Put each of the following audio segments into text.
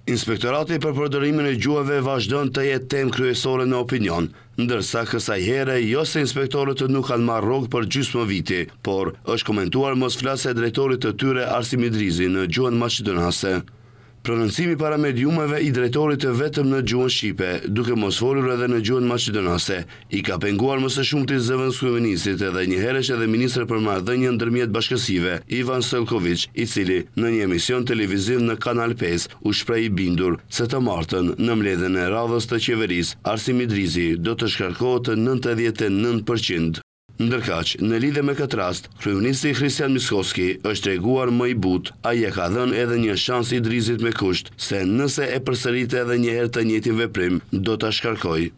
Inspektorati për përdorimin e gjuhëve vazhdon të jetë temë kryesore në opinion, ndërsa kësaj here jo se inspektorët nuk kanë marrë rrogë për gjysmë viti, por është komentuar mosflasja e drejtorit të tyre Arsim Idrizi në gjuhën maqedonase. Prononcimi para mediumeve i drejtorit të vetëm në gjuhën shqipe, duke mos folur edhe në gjuhën maqedonase, i ka penguar më së shumti zëvendës kryeministit edhe njëherësh edhe ministri për marrëdhënie ndërmjet bashkësive, Ivan Stojković, i cili në një emision televiziv në Kanal 5 u shpreh i bindur se të martën në mbledhjen e radhës të qeverisë, Arsim Idrizi do të shkarkohet 99%. Ndërkaq, në lidhje me këtë rast, kryeministri Christian Mickoski është treguar më i butë, ai e ka dhënë edhe një shans Idrizit me kusht se nëse e përsëritet edhe një herë të njëjtin veprim, do ta shkarkojë.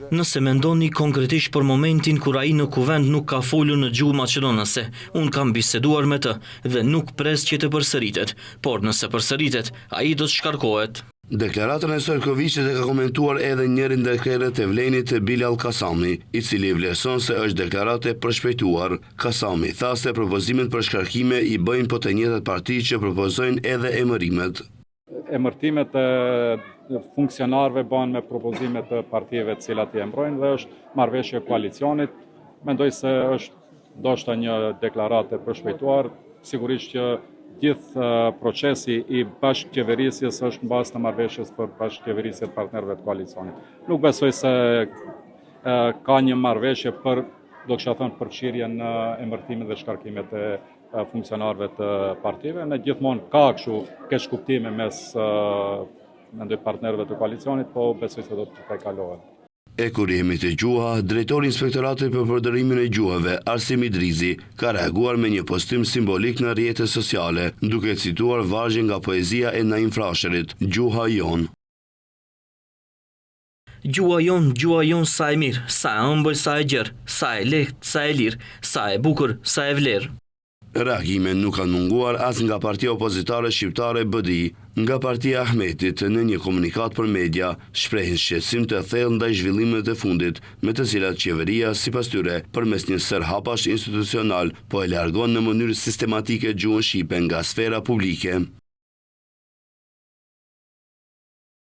Nëse mendoni konkretisht për momentin kur ai në kuvend nuk ka folur në gjuhë maqedonase, unë kam biseduar me të dhe nuk pres që të përsëritet, por nëse përsëritet, ai do të shkarkohet. Deklaratën e Stojkovićit e ka komentuar edhe njëri ndër krerët e Vlenit Bilal Kasami, i cili vlerëson se është deklaratë e përshpejtuar. Kasami tha se propozimet për shkarkime i bëjnë po të njëjtat parti që propozojnë edhe emërimet. Emërtimet e funksionarëve bën me propozimet të partive të cilat i emërojnë dhe është marrëveshje e koalicionit. Mendoj se është ndoshta një deklaratë e përshpejtuar, sigurisht që gjithë procesi i bashkëqeverisjes është në bazë të marrëveshjes për bashkëqeverisje të partnerëve të koalicionit. Nuk besoj se ka një marrëveshje për, do kisha thënë, përfshirje në emërtimet dhe shkarkimet e funksionarëve të partive. Ne gjithmonë ka keq kuptime mes mendoj partnerëve të koalicionit, po besoj se do të kalohet. E kur jemi të gjuha, drejtori i Inspektoratit për përdorimin e gjuhëve, Arsim Idrizi, ka reaguar me një postim simbolik në rrjetet sociale, duke cituar vargje nga poezia e Naim Frasherit, Gjuha jon. Gjuha jon sa e mirë, sa e ëmbël, sa e gjerë, sa e lehtë, sa e lirë, sa e bukur, sa e vlerë. Reagime nuk kanë munguar as nga partia opozitare shqiptare BDI, nga partia Ahmetit në një komunikat për media, shprehin shqetësim të thellë ndaj zhvillimeve të fundit, me të cilat qeveria, sipas tyre, përmes një sërhapash institucional, po e largon në mënyrë sistematike gjuhën shqipe nga sfera publike.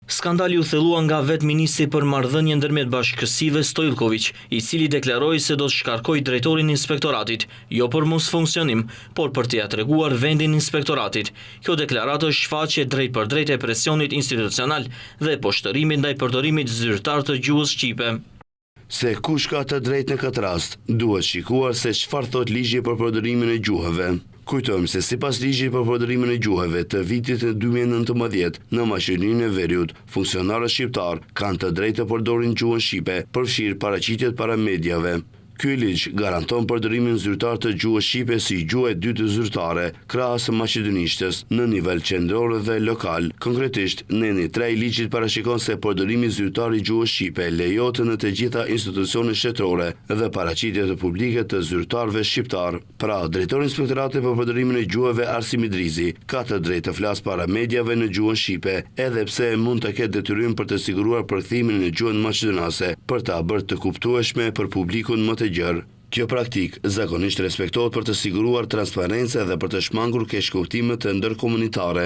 Skandali u thellua nga vetë ministri për marrëdhënie ndërmjet bashkësive Stojković, i cili deklaroi se do të shkarkojë drejtorin e inspektoratit, jo për mos funksionim, por për t'ia treguar vendin inspektoratit. Kjo deklaratë është shfaqje drejt për drejt e presionit institucional dhe poshtërimit ndaj përdorimit zyrtar të gjuhës shqipe. Se kush ka të drejtë në këtë rast, duhet shikuar se çfarë thot ligji për përdorimin e gjuhëve. Kujtojmë se sipas ligjit për përdorimin e gjuhëve të vitit 2019 në Maqedoninë e Veriut, funksionarët shqiptar kanë të drejtë të përdorin gjuhën shqipe, përfshirë paraqitjet para mediave. Ky ligj garanton përdorimin zyrtar të gjuhës shqipe si gjuhë e dytë zyrtare, krahas maqedonishtës në nivel qendror dhe lokal. Konkretisht, neni 3 i ligjit parashikon se përdorimi zyrtar i gjuhës shqipe lejohet në të gjitha institucionet shtetërore dhe paraqitjet publike të zyrtarëve shqiptar. Pra, drejtori i Inspektoratit për përdorimin e gjuhëve Arsim Idrizi ka të drejtë të flasë para mediave në gjuhën shqipe, edhe pse mund të ketë detyrim për të siguruar përkthimin në gjuhën maqedonase, për ta bërë të kuptueshme për publikun më të gjerë. Kjo praktik zakonisht respektohet për të siguruar transparencë dhe për të shmangur keq kuptime të ndërkomunitare.